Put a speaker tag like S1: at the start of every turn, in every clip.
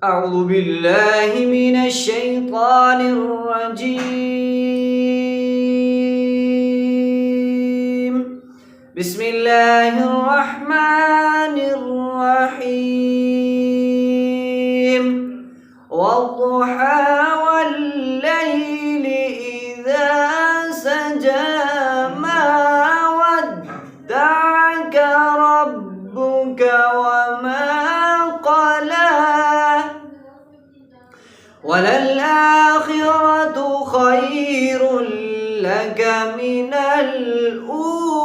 S1: أعوذ بالله من الشيطان الرجيم. بسم الله الرحمن الرحيم. والضحى والليل إذا سجى ما ودعك ربك وما قلى وللآخرة خير لك من الأولى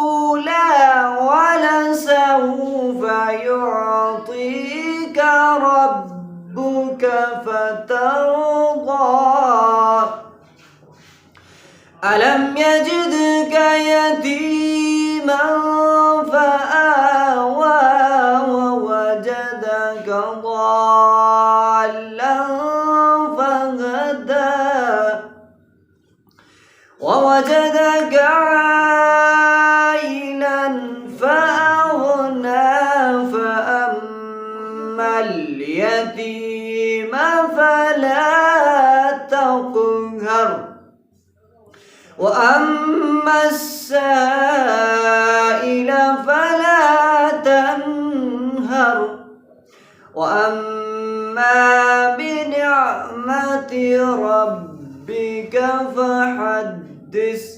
S1: ولسوف يعطيك ربك فترضى ألم يجدك يتيما فآوى ووجدك ضالا ووجدك عائلا فأغنى فأما اليتيم فلا تقهر وأما السائل فلا تنهر وأما بنعمة ربك فحدث.